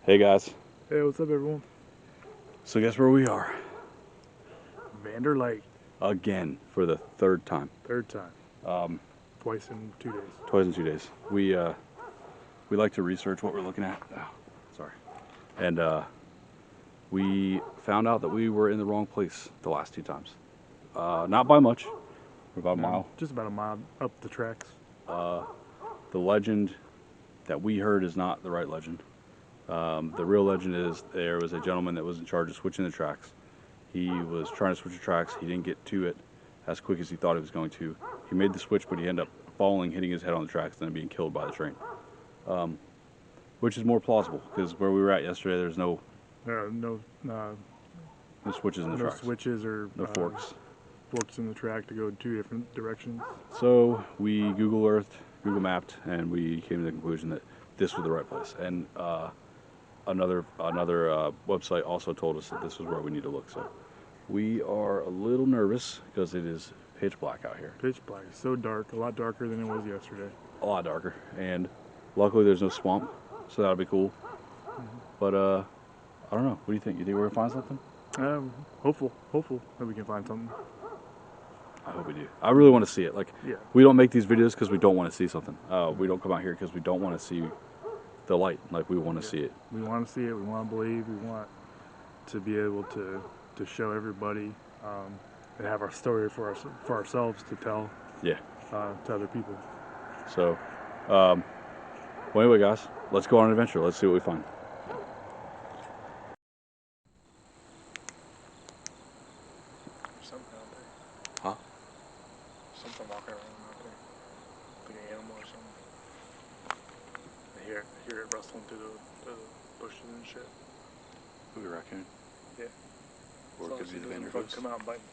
Hey guys. Hey, what's up, everyone? So guess where we are? Vander Light, Again for the third time. third time, twice in 2 days. Twice in 2 days. We like to research what we're looking at. Oh, sorry. And we found out that we were in the wrong place the last 2 times. Not by much. We're about a mile. Just about a mile up the tracks. The legend that we heard is not the right legend. The real legend is there was a gentleman that was in charge of switching the tracks. He was trying to switch the tracks. He didn't get to it as quick as he thought he was going to. He made the switch, but he ended up falling, hitting his head on the tracks, and then being killed by the train. Which is more plausible, because where we were at yesterday, there's no No switches in the tracks. switches or No forks. forks in the track to go in 2 different directions. So we Google Earthed, Google Mapped, and we came to the conclusion that this was the right place. And another website also told us that this was where we need to look. So we are a little nervous because it is pitch black out here. Pitch black. It's so dark, a lot darker than it was yesterday. A lot darker. And luckily there's no swamp, so that'll be cool. But I don't know. What do you think? You think we're gonna find something? Hopeful that we can find something. I hope we do. I really want to see it. Like, Yeah. we don't make these videos because we don't want to see something. We don't come out here because we don't want to see the light. Like, we want to see it. We want to see it. We want to believe. We want to be able to show everybody and have our story for ourselves to tell Yeah. to other people. So, well, anyway, guys, let's go on an adventure. Let's see what we find. Something out there. Huh? Something walking around out there. Like an animal or something. I hear it rustling through the bushes and shit. Maybe a raccoon. Yeah. Or it could be the Vander Light. Light. Come out and bite me.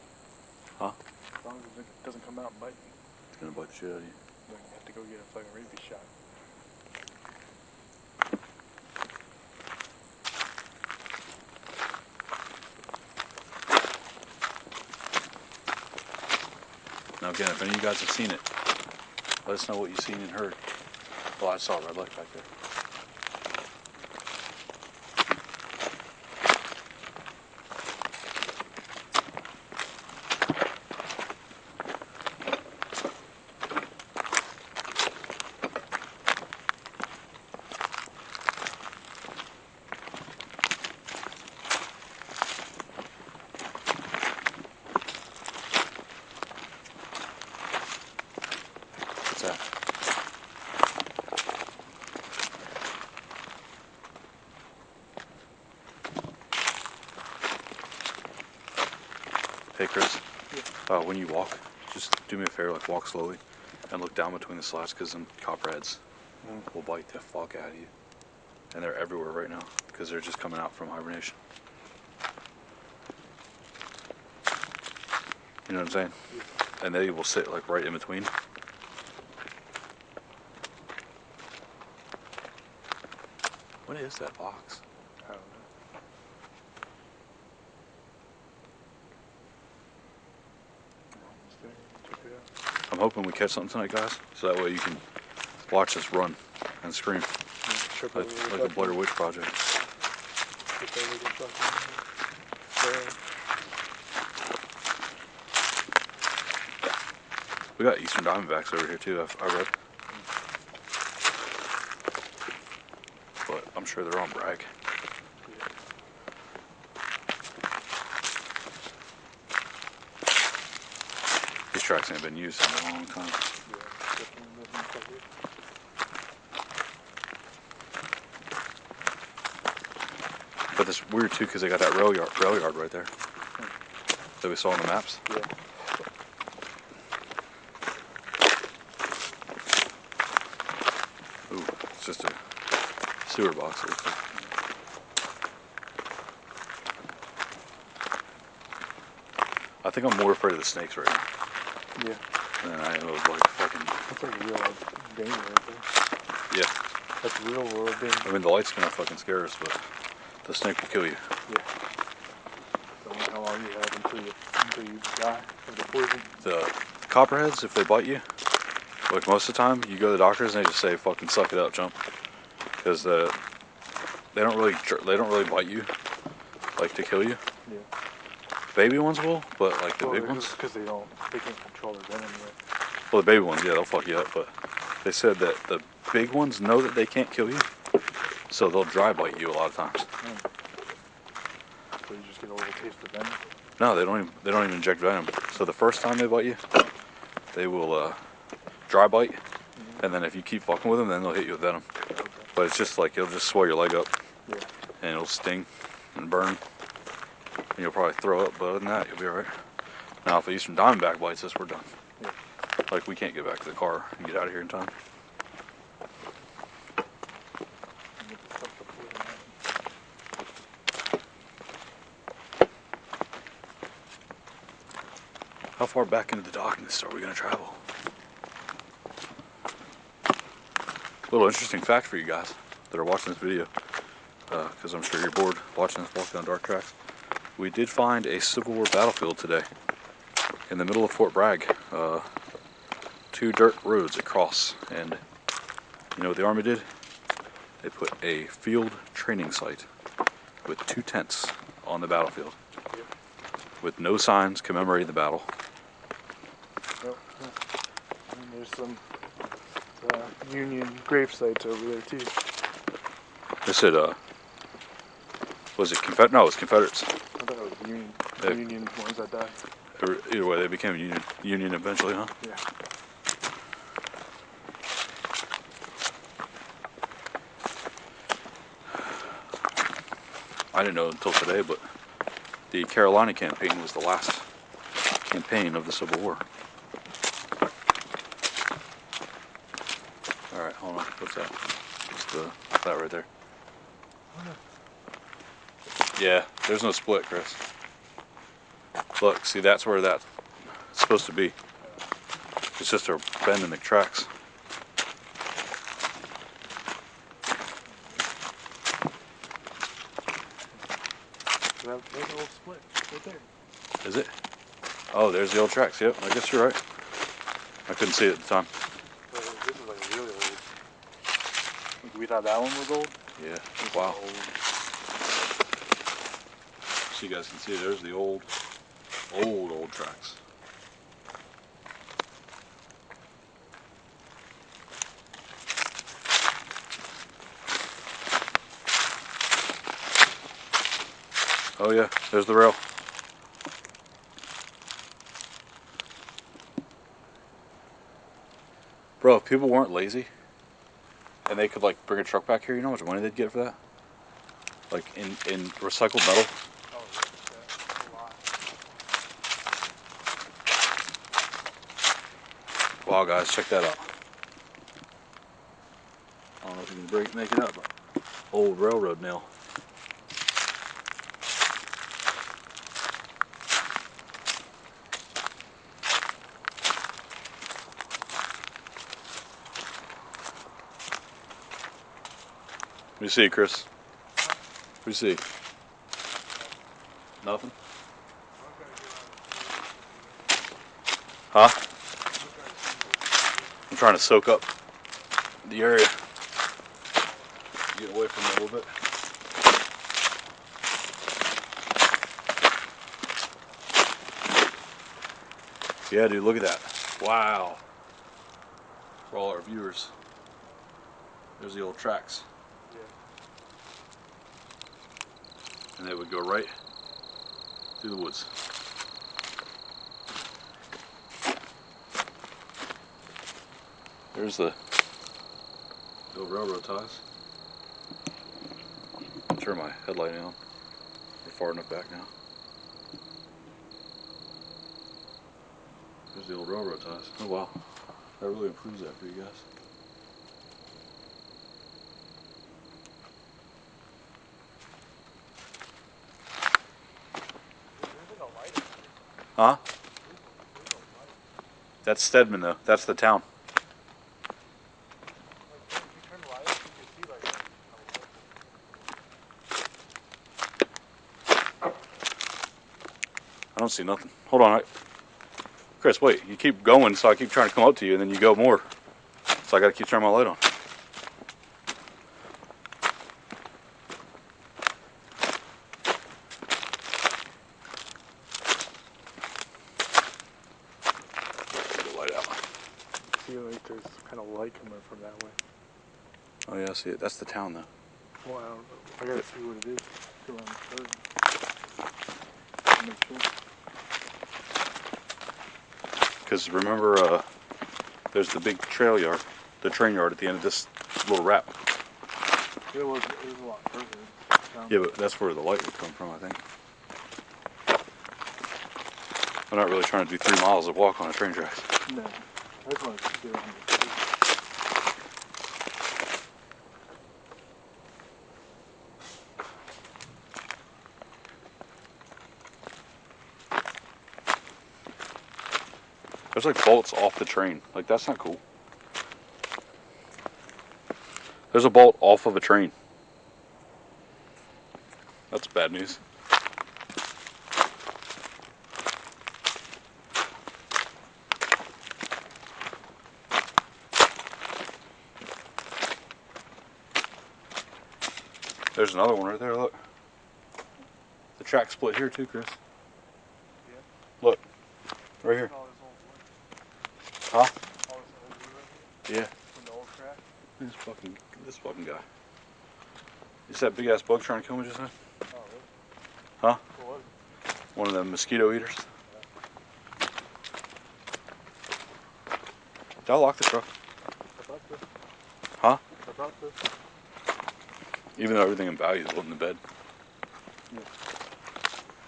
Huh? As long as it doesn't come out and bite me, It's gonna bite the shit out of you. then you have to go get a fucking rabies shot. Now, again, if any of you guys have seen it, let us know what you've seen and heard. Well, I saw a red light back there. What's that? Hey, Chris. Yeah. When you walk, just do me a favor, like walk slowly and look down between the slats because them copperheads will bite the fuck out of you. And they're everywhere right now because they're just coming out from hibernation. You know what I'm saying? Yeah. And they will sit like right in between. What is that box? I don't know. Almost there. Check it out. I'm hoping we catch something tonight, guys, so that way you can watch us run and scream like a Blair Witch Project. We got Eastern Diamondbacks over here too, I read. But I'm sure they're on brag. These tracks ain't been used in a long time. But it's weird too because they got that rail yard right there that we saw on the maps. Yeah. Ooh, it's just a sewer box. It looks like. I think I'm more afraid of the snakes right now Yeah. than I am of like fucking. That's like real danger right there. Yeah. That's real world danger. I mean, the light's gonna fucking scare us, but the snake will kill you. Yeah. Don't know how long you have until you die of the poison. The copperheads, if they bite you, like most of the time, you go to the doctors and they just say, fucking suck it up, jump. Because they don't really bite you, like to kill you. Yeah. Baby ones will, but like the big ones. Because they can't control their venom yet. Well, the baby ones, yeah, they'll fuck you up. But they said that the big ones know that they can't kill you, so they'll dry bite you a lot of times. So you just get a little taste of venom. No, they don't even inject venom. So the first time they bite you, they will dry bite, and then if you keep fucking with them, then they'll hit you with venom. Okay. But it's just like it'll just swell your leg up, Yeah. and it'll sting and burn, and you'll probably throw up. But other than that, you'll be alright. Now, if the Eastern Diamondback bites us, we're done. Yeah. Like we can't get back to the car and get out of here in time. How far back into the darkness are we going to travel? A little interesting fact for you guys that are watching this video, because I'm sure you're bored watching us walk down dark tracks. We did find a Civil War battlefield today in the middle of Fort Bragg. 2 dirt roads across, and you know what the Army did? They put a field training site with 2 tents on the battlefield, with no signs commemorating the battle. Yep. And there's some Union grave sites over there too. They said, was it Confederate? No, it was Confederates. I thought it was Union. They, Union ones that died. Either way, they became Union eventually, huh? Yeah. I didn't know until today, but the Carolina campaign was the last campaign of the Civil War. Alright, hold on. What's that? What's that right there? Yeah, there's no split, Chris. Look, see, that's where that's supposed to be. It's just a bend in the tracks. There's an old split right there. Is it? Oh, there's the old tracks. Yep, I guess you're right. I couldn't see it at the time. This is like really old. Like we thought that one was old? Yeah, This wow. is old. So you guys can see there's the old tracks. Oh yeah, there's the rail. Bro, if people weren't lazy and they could like bring a truck back here, you know how much money they'd get for that? Like in recycled metal. Oh, yeah, a lot. Wow, guys, check that out. I don't know if you can make it up, but old railroad nail. What do you see, Chris? What do you see? Nothing? Huh? I'm trying to soak up the area. Get away from it a little bit. Yeah, dude, look at that. Wow. For all our viewers. There's the old tracks. Yeah. And they would go right through the woods. There's the old railroad ties. Turn my headlight on. We're far enough back now. There's the old railroad ties. Oh wow. That really improves that for you guys. Huh? That's Stedman though. That's the town. I don't see nothing. Hold on. Chris, wait. You keep going, so I keep trying to come up to you, and then you go more. So I got to keep turning my light on. kind of light coming from that way. Oh yeah, I see it. That's the town though. Well, I don't know. I gotta see what it is. Go around the curve. Make sure. Because remember, there's the big train yard at the end of this little wrap. It was a lot further. Yeah, but that's where the light would come from, I think. I'm not really trying to do 3 miles of walk on a train tracks. No, I just wanted to see around the curve. There's like bolts off the train. Like, that's not cool. There's a bolt off of a train. That's bad news. There's another one right there, look. The track split here too, Chris. Yeah. Look. Right here. All this old wood. Huh? All this old wood right here. Yeah. From the old track. This fucking guy. Is that big ass bug trying to kill me just now? Oh, really? Huh? What was it? One of them mosquito eaters. Yeah. Did I lock the truck? I thought so. Huh? I thought so. Even though everything in value is in the bed. Yeah.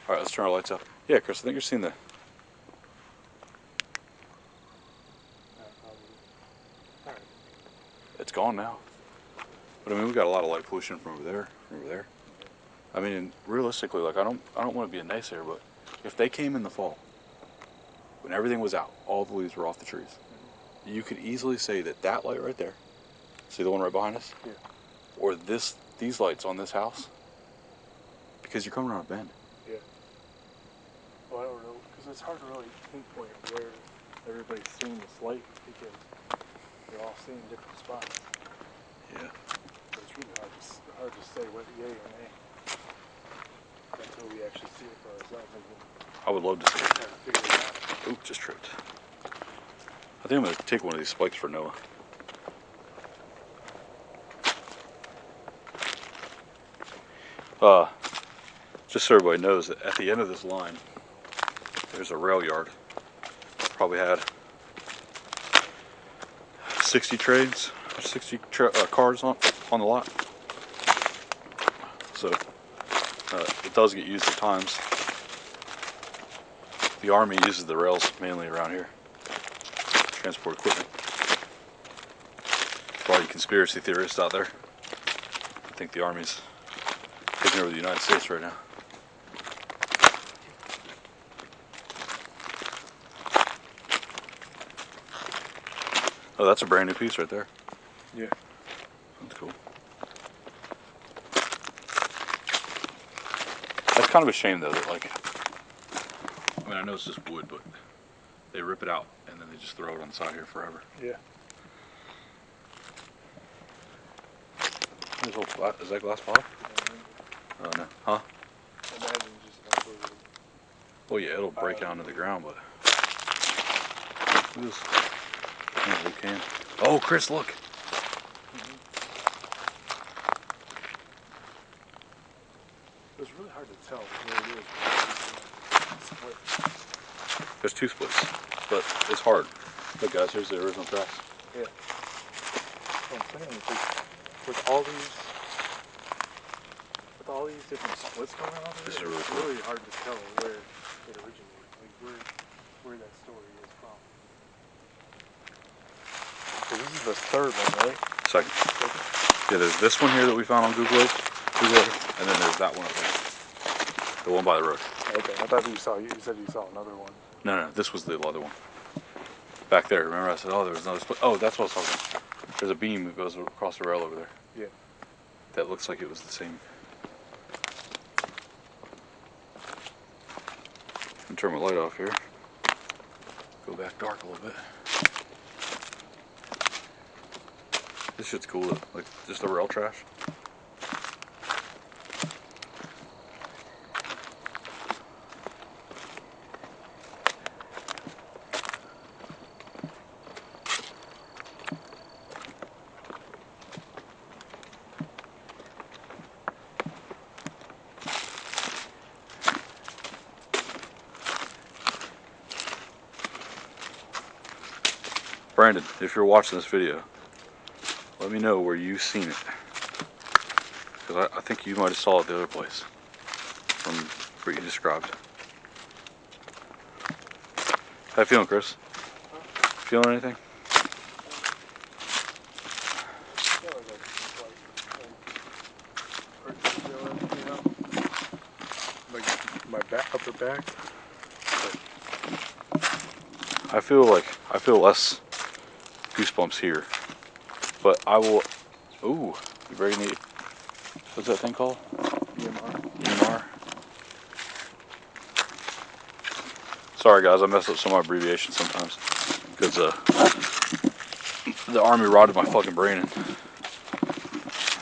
Alright, let's turn our lights off. Yeah, Chris, I think you're seeing the... Probably. Alright. It's gone now. But I mean, we got a lot of light pollution from over there. Yeah. I mean, realistically, like I don't want to be a naysayer, but if they came in the fall, when everything was out, all the leaves were off the trees, you could easily say that that light right there, see the one right behind us? Yeah. Or these lights on this house, because you're coming around a bend. Yeah. Well, I don't know, because it's hard to really pinpoint where everybody's seeing this light because they're all seeing different spots. Yeah. But it's really hard to say what yay or nay until we actually see it for ourselves and I would love to see it. try to figure it out. Oop, just tripped. I think I'm going to take one of these spikes for Noah. Just so everybody knows that at the end of this line, there's a rail yard. Probably had 60 trains, 60 cars on the lot. So it does get used at times. The Army uses the rails mainly around here, transport equipment. For all you conspiracy theorists out there, I think the Army's taking over the United States right now. Oh, that's a brand new piece right there. Yeah. That's cool. That's kind of a shame though that like, I mean I know it's just wood, but they rip it out and then they just throw it on the side here forever. Yeah. Is that glass bottle? Oh no. Huh? Imagine just one little. Well yeah, it'll break down to the ground, but look at this. Blue can. Oh Chris, look. It's really hard to tell where it is. Split. There's 2 splits, but it's hard. Look guys, here's the original tracks. Yeah. That's what I'm saying. With all these different splits going on over This there, is it's really really hard to tell where it originated, like where that story is from. So this is the third one, right? Second. Yeah, there's this one here that we found on Google Earth, and then there's that one up there. The one by the road. Okay, I thought you said you saw another one. No, this was the other one. Back there, remember I said, oh, there was another split. Oh, that's what I was talking about. There's a beam that goes across the rail over there. Yeah. That looks like it was the same. I'm turn my light off here. Go back dark a little bit. This shit's cool though. Like, just the rail trash. Brandon, if you're watching this video, let me know where you've seen it. Because I think you might have saw it the other place from what you described. How you feeling, Chris? Feeling anything? Like my back, upper back. I feel less goosebumps here, but I will. Ooh, you very neat. What's that thing called? EMR. EMR. Sorry guys, I mess up some of my abbreviations sometimes because the army rotted my fucking brain. And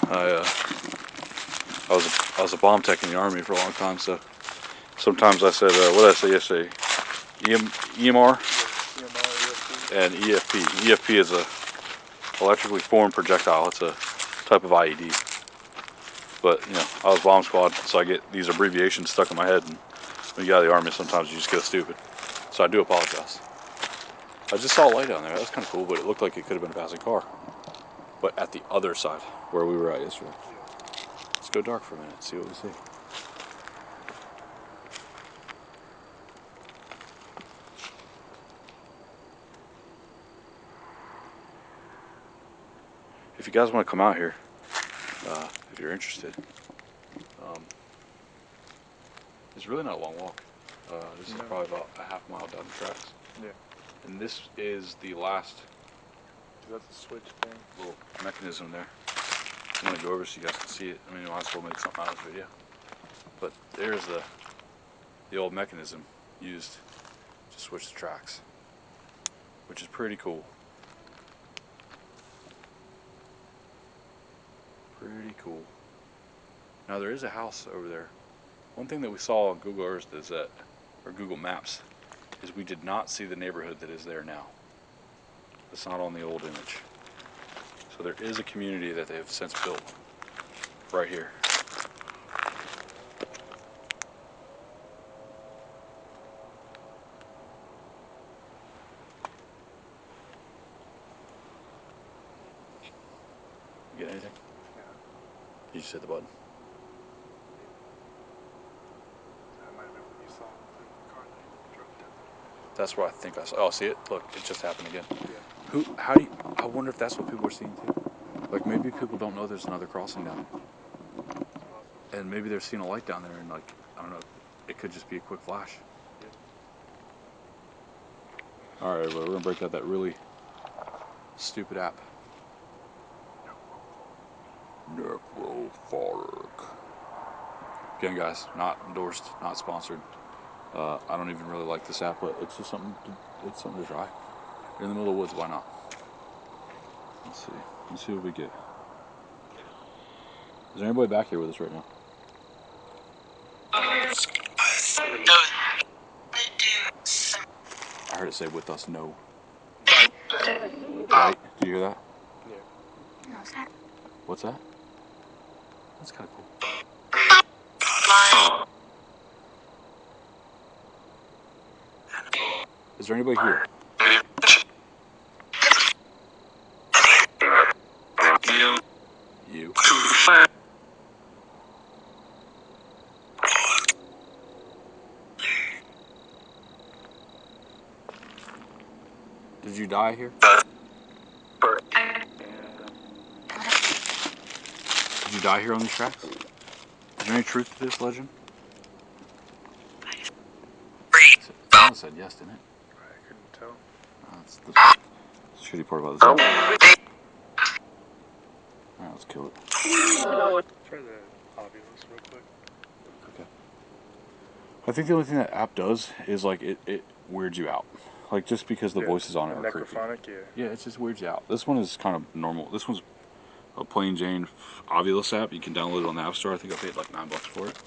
I was a bomb tech in the army for a long time, so sometimes I said what did I say yesterday? EMR and EFP. EFP is a electrically formed projectile. It's a type of IED. But you know, I was bomb squad, so I get these abbreviations stuck in my head, and when you get out of the army, sometimes you just go stupid. So I do apologize. I just saw a light down there. That was kind of cool, but it looked like it could have been a passing car. But at the other side, where we were at yesterday. Let's go dark for a minute, see what we see. If you guys want to come out here, if you're interested, it's really not a long walk. This is probably about a half mile down the tracks. Yeah. And this is the last That's a switch thing. little mechanism there. I'm going to go over so you guys can see it. I mean, I might as well make something out of this video. But there's the old mechanism used to switch the tracks, which is pretty cool. Pretty cool. Now there is a house over there. One thing that we saw on Google Earth is that, or Google Maps, is we did not see the neighborhood that is there now. It's not on the old image. So there is a community that they have since built right here. You get anything? Yeah. You just hit the button. That might have been what you saw with the car that drove down. That's what I think I saw. Oh, see it? Look, it just happened again. Yeah. How do you, I wonder if that's what people are seeing too. Like maybe people don't know there's another crossing down there. And maybe they're seeing a light down there and like, I don't know, it could just be a quick flash. Yeah. Alright, everybody, we're gonna break out that really stupid app. Necrophoric. Again, guys, not endorsed, not sponsored. I don't even really like this app, but it's just something to try. You're in the middle of the woods, why not? Let's see. Let's see what we get. Is there anybody back here with us right now? I heard it say with us, no. Right? Did you hear that? Yeah. What's that? That's kind of cool. Is there anybody here? You. Did you die here? Did you die here on these tracks? Is there any truth to this legend? Someone said yes, didn't it? I couldn't tell. That's the shitty part about this. Alright, let's kill it. Try the obvious real quick. Okay. I think the only thing that app does is like it weirds you out. Like just because the voices on it are creepy. Necrophonic, yeah. Yeah, it just weirds you out. This one is kind of normal. This one's a plain Jane Ovilus app. You can download it on the App Store. I think I paid like $9 for it.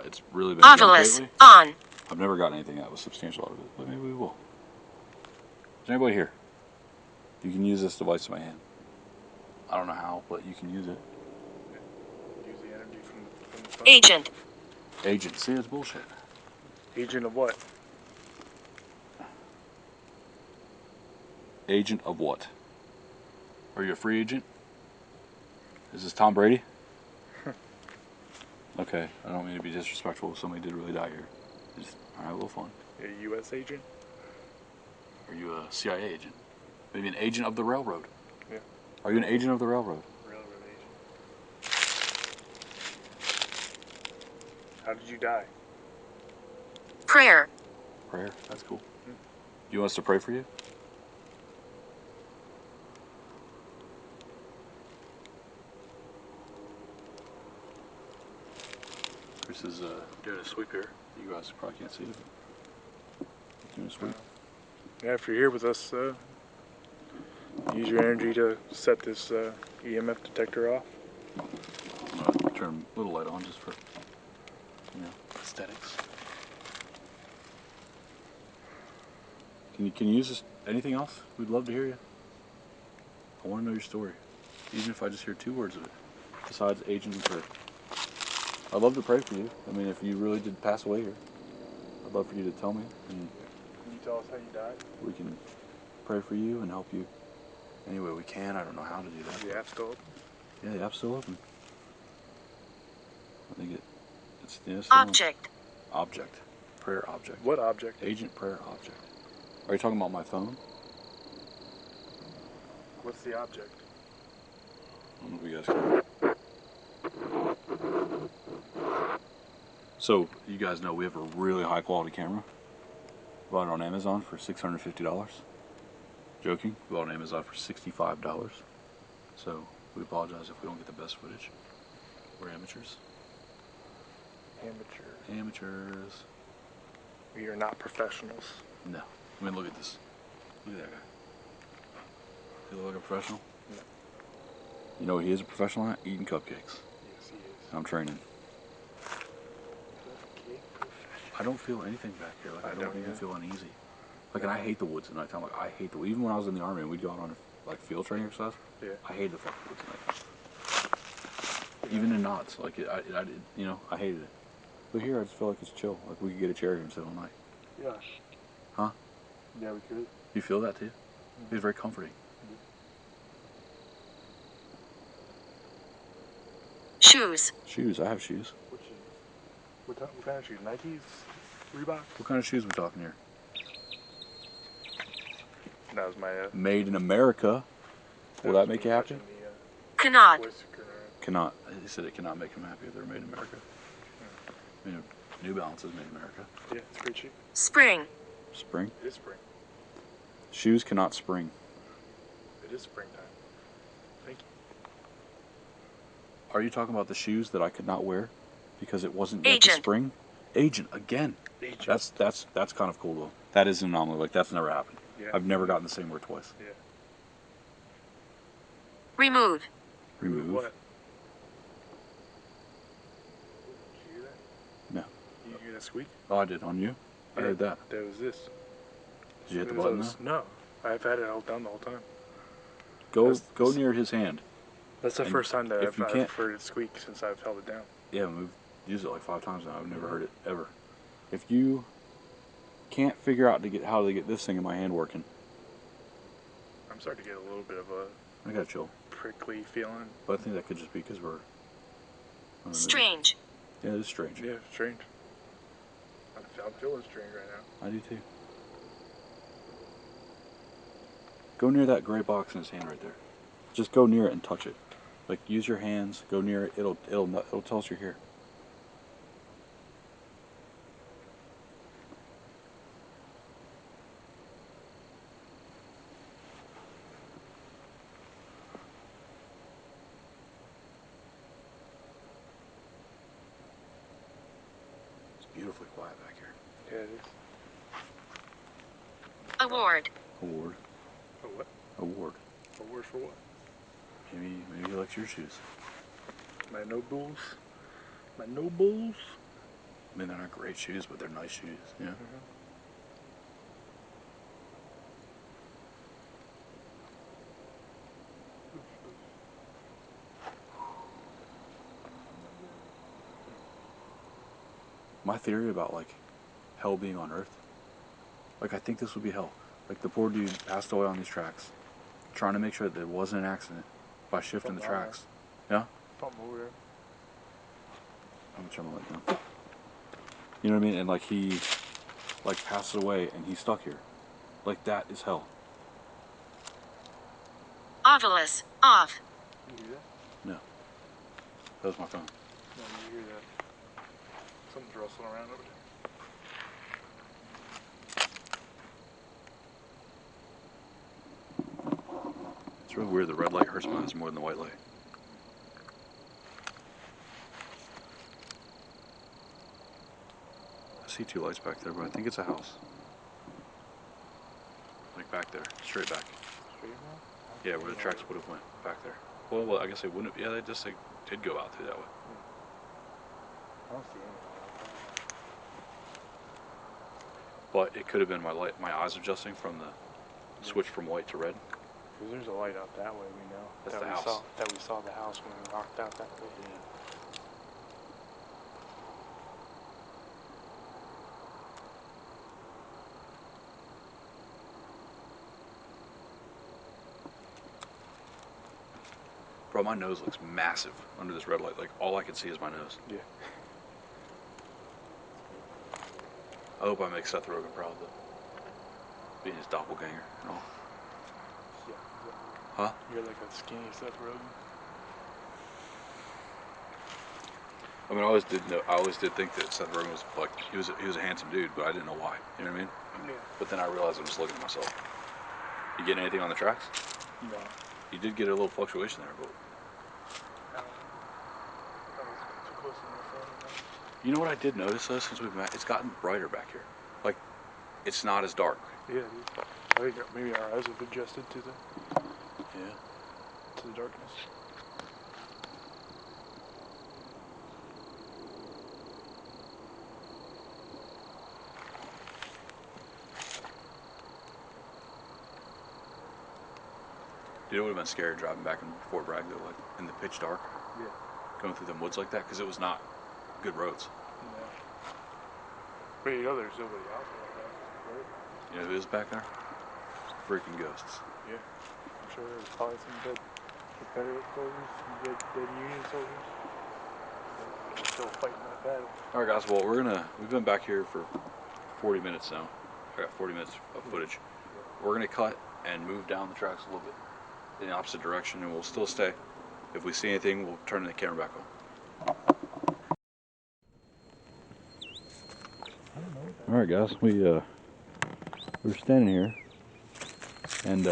It's really been Ovilus lately. on. I've never gotten anything that was substantial out of it, but maybe we will. Is there anybody here? You can use this device in my hand. I don't know how, but you can use it. Use the energy from the phone. Agent. Agent. See, it's bullshit. Agent of what? Agent of what? Are you a free agent? Is this Tom Brady? Okay, I don't mean to be disrespectful if somebody did really die here. Just have a little fun. A U.S. agent? Are you a CIA agent? Maybe an agent of the railroad? Yeah. Are you an agent of the railroad? Railroad agent. How did you die? Prayer. Prayer, that's cool. You want us to pray for you? Chris is doing a sweep here. You guys probably can't see it. Doing a sweep. Yeah, if you're here with us, use your energy to set this EMF detector off. I'm gonna turn a little light on just for, aesthetics. Can you use this? Anything else? We'd love to hear you. I want to know your story, even if I just hear 2 words of it, besides agent and prayer. I'd love to pray for you. I mean, if you really did pass away here, I'd love for you to tell me, and Can you tell us how you died? we can pray for you and help you any way we can. I don't know how to do that. The app's still open. Yeah, the app's still open. I think it's still Object. on. Object. Prayer object. What object? Agent prayer object. Are you talking about my phone? What's the object? I don't know if you guys can. So, you guys know we have a really high quality camera. Bought it on Amazon for $650. Joking, we bought it on Amazon for $65. So, we apologize if we don't get the best footage. We're amateurs. Amateur. Amateurs. We are not professionals. No. I mean, look at this. Look at that guy. He look like a professional? No. You know what he is a professional at? Eating cupcakes. Yes, he is. I'm training. Cupcake professional. I don't feel anything back here. Like I don't even either. feel uneasy. Like, and I hate the woods at nighttime. Like, I hate the woods. Even when I was in the army and we'd go out on like field training exercise, Yeah. I hated the fucking woods at night. Even in knots, like I hated it. But here, I just feel like it's chill. Like we could get a chair here and sit all night. Yeah. Huh? Yeah, we could. You feel that too? It's very comforting. Shoes. Shoes. I have shoes. What shoes? What kind of shoes? Nikes? Reebok? What kind of shoes we talking here? That was my. Made in America. Will that make you happy? Cannot. Cannot. He said it cannot make him happy if they're made in America. I mean, New Balance is made in America. Yeah, it's a great shoe. Spring. Spring? It is spring. Shoes cannot spring. It is springtime. Thank you. Are you talking about the shoes that I could not wear because it wasn't yet the Agent. spring? Agent again. Agent. That's kind of cool though. That is an anomaly. Like that's never happened. Yeah. I've never gotten the same word twice. Yeah. Remove. Remove. What? Did you hear that? No. You hear that squeak? Oh, I did on you. I Yeah. heard that. That was this. Did you hit the It was button those- though? No. I've had it held down the whole time. Go That's- near his hand. That's the And first time that if you I've can't- heard it squeak since I've held it down. Yeah, we've used it like 5 times now. I've never heard it ever. If you can't figure out how to get this thing in my hand working, I'm starting to get a little bit of a I gotta chill. prickly feeling. But I think that could just be because we're Strange. Yeah, it's strange. Yeah, strange. I'm feeling strange right now. I do too. Go near that gray box in his hand right there. Just go near it and touch it. Like use your hands. Go near it. It'll tell us you're here. It's beautifully quiet back here. Yeah, it is. Award. Award. Oh, what? Award. Award for what? Maybe he likes your shoes. My nobles. My nobles. I mean, they're not great shoes, but they're nice shoes. Yeah. My theory about like hell being on Earth, like I think this would be hell. Like the poor dude passed away on these tracks, trying to make sure that there wasn't an accident by shifting the tracks. Yeah? Something over there. I'm gonna turn my light down. You know what I mean? And like he like passes away and he's stuck here. Like that is hell. Ovilus, off. You hear that? No. That was my phone. No, you hear that? Something's rustling around over there. It's really weird. The red light hurts my eyes more than the white light. I see two lights back there, but I think it's a house. Like back there, straight back. Straight now? Yeah, where the tracks would have went back there. Well, I guess they wouldn't. Yeah, they just did go out through that way. I don't see anything. But it could have been my light, my eyes adjusting from the switch from white to red. Because there's a light out that way, we know. That's that the we house. Saw, that we saw the house when we walked out that way. Yeah. Bro, my nose looks massive under this red light. Like all I can see is my nose. Yeah. I hope I make Seth Rogen proud though. Being his doppelganger and all. Yeah. Huh? You're like a skinny Seth Rogen. I mean, I always did think that Seth Rogen was like he was a handsome dude, but I didn't know why. You know what I mean? Yeah. But then I realized I'm just looking at myself. You getting anything on the tracks? No. You did get a little fluctuation there, but That was too close to my phone. you know what I did notice though since we've met? It's gotten brighter back here. Like it's not as dark. Yeah, dude. I think maybe our eyes have adjusted to the darkness. Dude, it would have been scary driving back in Fort Bragg though, like in the pitch dark. Yeah. Going through them woods like that because it was not good roads. No. But you know there's nobody out there like that, right? You know who is back there? Freaking ghosts. Yeah. I'm sure there's probably some dead Confederate soldiers, some dead Union soldiers. They're still fighting that battle. All right, guys. Well, we've been back here for 40 minutes now. I got 40 minutes of footage. We're gonna cut and move down the tracks a little bit in the opposite direction, and we'll still stay. If we see anything, we'll turn the camera back on. All right, guys. We're standing here, and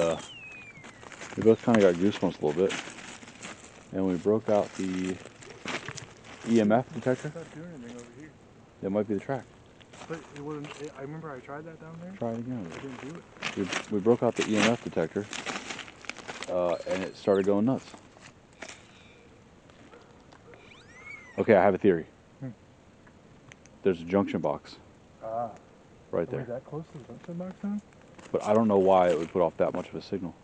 we both kind of got goosebumps a little bit, and we broke out the EMF detector. It's not doing anything over here. That might be the track. But it wasn't. I remember I tried that down there. Try it again. I didn't do it. We broke out the EMF detector, and it started going nuts. Okay, I have a theory. There's a junction box right there. That close to the junction box now? But I don't know why it would put off that much of a signal.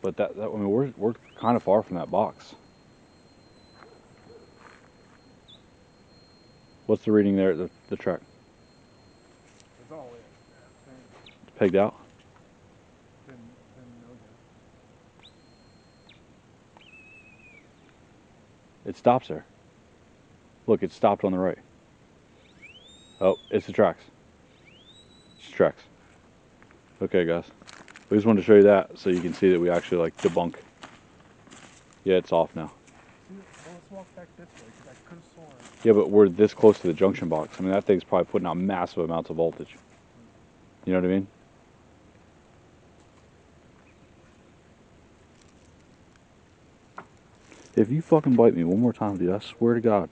But I mean, we're kind of far from that box. What's the reading there at the track? It's all in. It's pegged out? Then no good. It stops there. Look, it stopped on the right. Oh, it's the tracks. It's the tracks. Okay, guys. We just wanted to show you that so you can see that we actually like debunk. Yeah, it's off now. Well, let's walk back this way because I could have sworn. Yeah, but we're this close to the junction box. I mean, that thing's probably putting out massive amounts of voltage. You know what I mean? If you fucking bite me one more time, dude, I swear to God.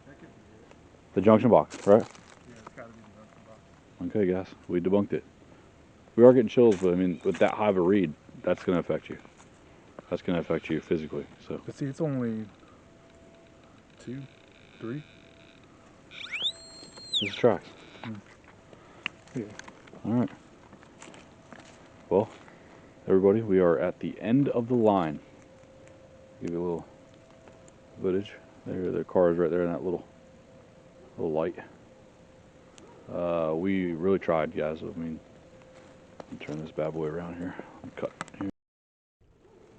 That could be it. The junction box, right? Yeah, it's got to be the junction box. Okay, guys, we debunked it. We are getting chills, but I mean, with that high of a read, that's going to affect you. That's going to affect you physically. So. But see, it's only 2, 3. This is tracks. Yeah. All right. Well, everybody, we are at the end of the line. Give you a little footage. There, the car is right there in that little little light. We really tried, guys. I mean, let me turn this bad boy around here. Cut here.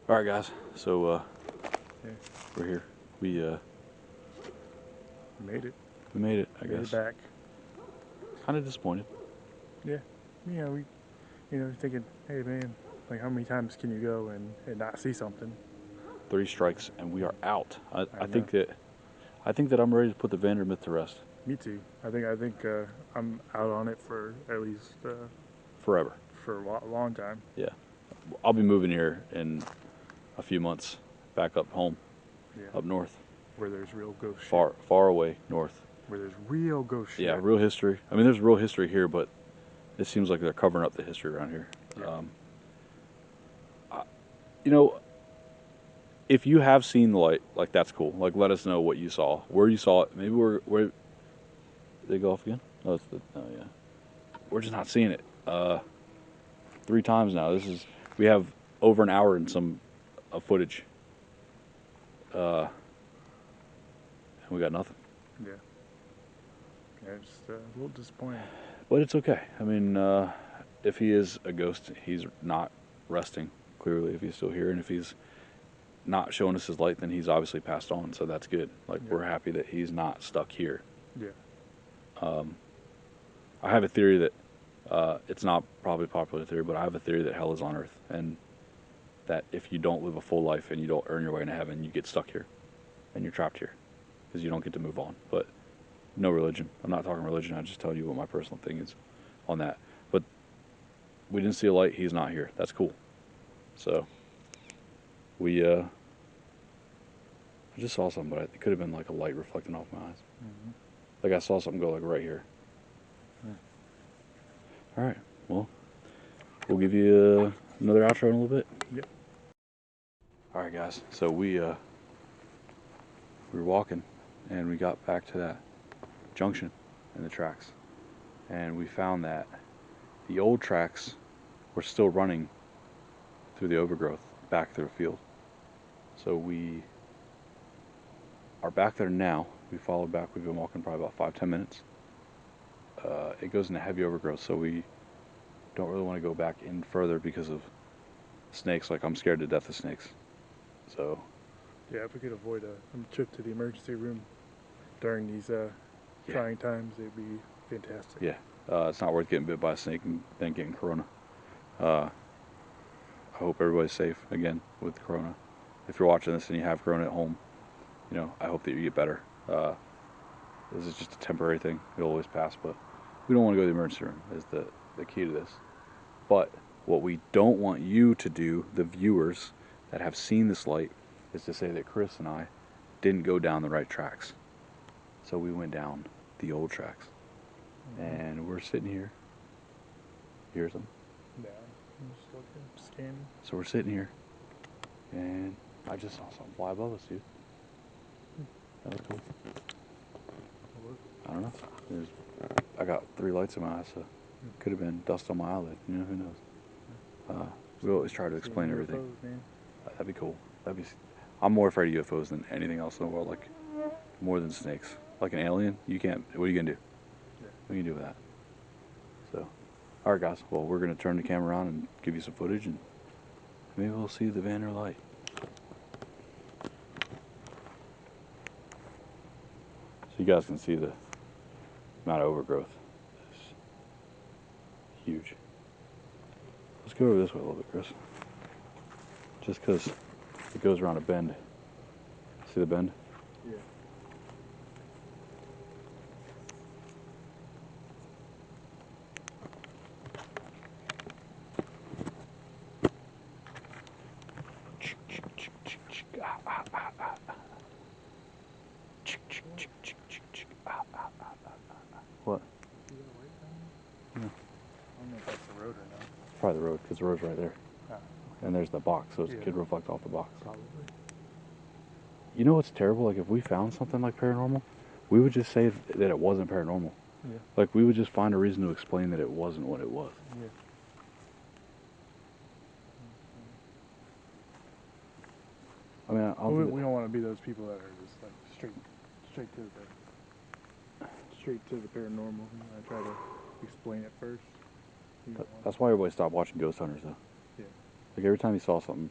All right, guys. So Yeah. we're here. We Made it. we made it. I Made guess. it back. Kind of disappointed. Yeah. We, thinking, hey man, like how many times can you go and not see something? 3 strikes and we are out. I know. think that I'm ready to put the Vander myth to rest. Me too. I think I'm out on it for at least Forever. for a long time. Yeah. I'll be moving here in a few months, back up home, Yeah. up north, Where there's real ghost shit. far away north. Where there's real ghost shit. Yeah, real history. I mean, there's real history here, but it seems like they're covering up the history around here. Yeah. You know, if you have seen the light, like that's cool. Like, let us know what you saw, where you saw it. Maybe where did they go off again? Oh, yeah. We're just not seeing it. 3 times now. We have over an hour and some of footage. And we got nothing. Yeah. Yeah, it's a little disappointing. But it's okay. I mean, if he is a ghost, he's not resting, clearly, if he's still here. And if he's not showing us his light, then he's obviously passed on. So that's good. Like, Yeah. we're happy that he's not stuck here. Yeah. I have a theory that, it's not probably a popular theory, but I have a theory that hell is on earth. And that if you don't live a full life and you don't earn your way into heaven, you get stuck here. And you're trapped here. Because you don't get to move on. But no religion. I'm not talking religion. I just tell you what my personal thing is on that. But we didn't see a light. He's not here. That's cool. So I just saw something, but it could have been like a light reflecting off my eyes. Mm-hmm. Like I saw something go like right here. Yeah. All right. Well, we'll give you another outro in a little bit. Yep. All right, guys. So we were walking, and we got back to that junction in the tracks, and we found that the old tracks were still running through the overgrowth back through the field. So we are back there now. We followed back. We've been walking probably about 5-10 minutes. It goes into heavy overgrowth, so we don't really want to go back in further because of snakes. Like, I'm scared to death of snakes. So Yeah, if we could avoid a trip to the emergency room during these trying times, it'd be fantastic. yeah, it's not worth getting bit by a snake and then getting corona. I hope everybody's safe again with corona. If you're watching this and you have corona at home, I hope that you get better. This is just a temporary thing. It'll always pass, but we don't want to go to the emergency room is the key to this. But what we don't want you to do, the viewers that have seen this light, is to say that Chris and I didn't go down the right tracks. So we went down the old tracks. Mm-hmm. And we're sitting here. Here's them. Yeah, I'm just looking, scanning. So we're sitting here, and I just saw something fly above us, dude. That was cool. I don't know. I got 3 lights in my eyes, so it could have been dust on my eyelid. Who knows? We always try to explain everything. UFOs, man. That'd be cool. I'm more afraid of UFOs than anything else in the world. Like, more than snakes. Like an alien, you can't. What are you gonna do? Yeah. What are you gonna do with that? So, all right, guys. Well, we're gonna turn the camera on and give you some footage, and maybe we'll see the Vander Light. So you guys can see the amount of overgrowth. It's huge. Let's go over this way a little bit, Chris. Just because it goes around a bend. See the bend? Yeah. What? See that light down Yeah. there? I don't know if that's the road or not. It's probably the road, because the road's right there. Ah, And there's the box, so it Yeah. could reflect off the box. probably. You know what's terrible? Like, if we found something like paranormal, we would just say that it wasn't paranormal. Yeah. Like, we would just find a reason to explain that it wasn't what it was. Yeah. I mean, We don't want to be those people that are just like straight to the straight to the paranormal. I try to explain it first. That's why everybody stopped watching Ghost Hunters, though. Yeah. Like every time you saw something,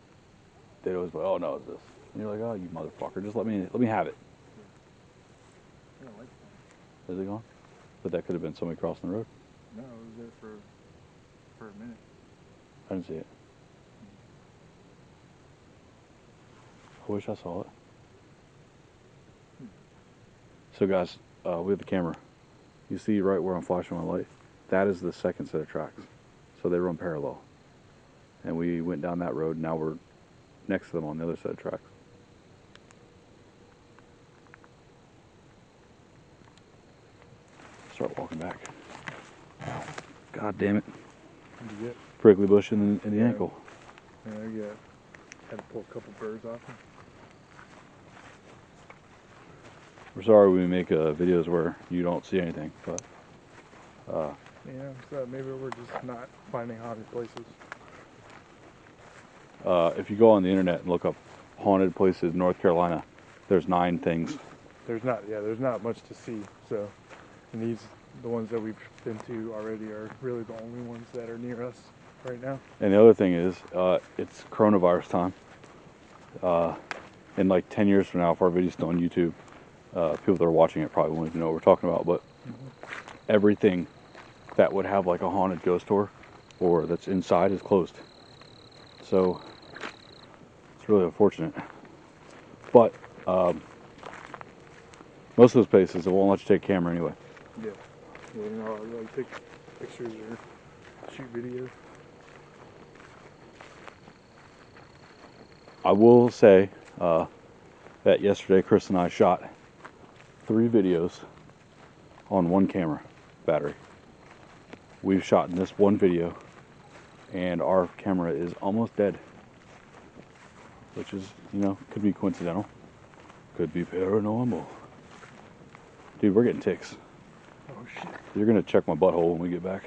they'd always be like, "Oh no, it's this." And you're like, "Oh, you motherfucker! Just let me have it." Yeah, I like that. Is it gone? But that could have been somebody crossing the road. No, I was there for a minute. I didn't see it. I wish I saw it. So guys, we have the camera. You see right where I'm flashing my light? That is the second set of tracks. So they run parallel. And we went down that road, now we're next to them on the other set of tracks. Start walking back. God damn it. What did you get? Prickly bush in the ankle. Yeah, I had to pull a couple burrs off him. We're sorry we make videos where you don't see anything, but Yeah, so maybe we're just not finding haunted places. if you go on the internet and look up haunted places in North Carolina, there's 9 things. There's not much to see. So, and the ones that we've been to already are really the only ones that are near us right now. And the other thing is, it's coronavirus time. In like 10 years from now, if our video's still on YouTube, people that are watching it probably won't even know what we're talking about, but everything that would have like a haunted ghost tour or that's inside is closed. So it's really unfortunate. But most of those places, they won't let you take a camera anyway. Yeah. Yeah, you know, like take pictures or shoot videos. I will say that yesterday Chris and I shot 3 videos on 1 camera battery. We've shot in this 1 video and our camera is almost dead, which is, you know, could be coincidental, could be paranormal. Dude, we're getting ticks. Oh shit. You're gonna check my butthole when we get back.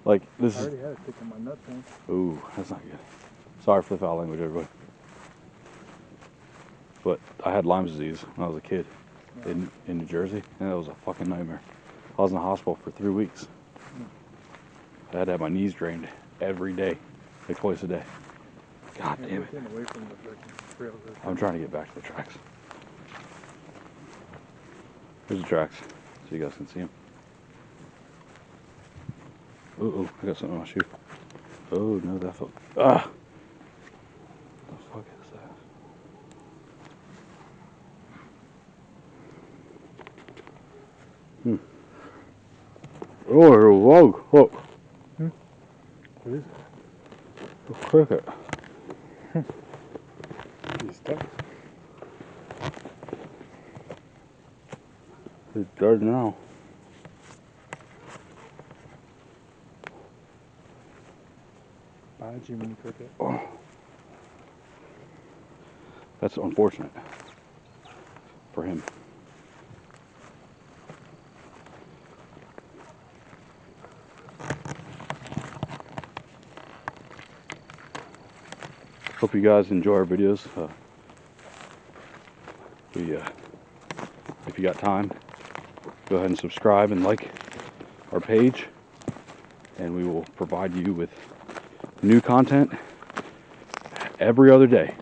Like this I is. already had a tick in my nuts, man. Ooh, that's not good. Sorry for the foul language, everybody. But I had Lyme disease when I was a kid in New Jersey, and it was a fucking nightmare. I was in the hospital for 3 weeks. I had to have my knees drained every day, like twice a day. God damn it. Away from the freaking trails. I'm trying to get back to the tracks. Here's the tracks, so you guys can see them. Uh-oh, I got something on my shoe. Oh, no, that felt... Ah! What the fuck is that? Oh, whoa, look. What is it? A cricket. He's stuck. He's dead now. Bye, Jiminy Cricket. Oh. That's unfortunate for him. Hope you guys enjoy our videos. If you got time, go ahead and subscribe and like our page, and we will provide you with new content every other day.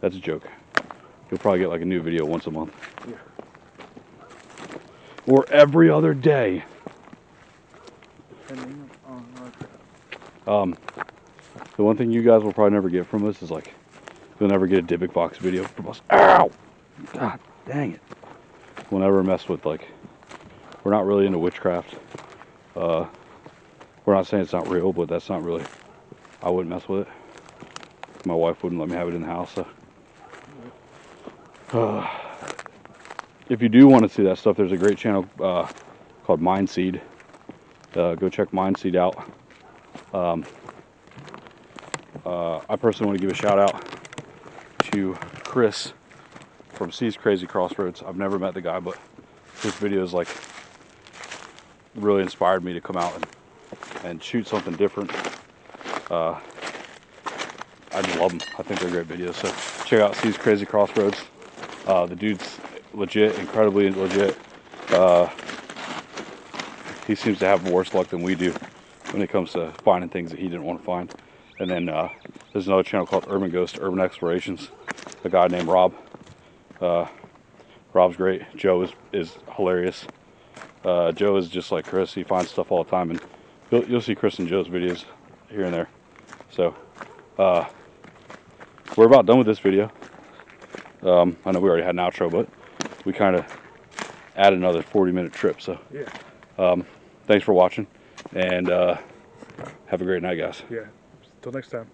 That's a joke. You'll probably get like a new video once a month. Yeah. Or every other day. Depending on our The one thing you guys will probably never get from us is like, you'll never get a Dybbuk box video from us. Ow! God dang it. We'll never mess with, like, we're not really into witchcraft. We're not saying it's not real, but that's not really, I wouldn't mess with it. My wife wouldn't let me have it in the house, so. If you do want to see that stuff, there's a great channel called Mindseed. Go check Mindseed out. I personally want to give a shout out to Chris from C's Crazy Crossroads. I've never met the guy, but his videos like really inspired me to come out and shoot something different. I just love them. I think they're great videos. So check out C's Crazy Crossroads. The dude's legit, incredibly legit. He seems to have worse luck than we do when it comes to finding things that he didn't want to find. And then there's another channel called Urban Ghost, Urban Explorations. A guy named Rob. Rob's great. Joe is hilarious. Joe is just like Chris. He finds stuff all the time, and you'll see Chris and Joe's videos here and there. So we're about done with this video. I know we already had an outro, but we kind of added another 40-minute trip. So Yeah. Thanks for watching, and have a great night, guys. Yeah. Till next time.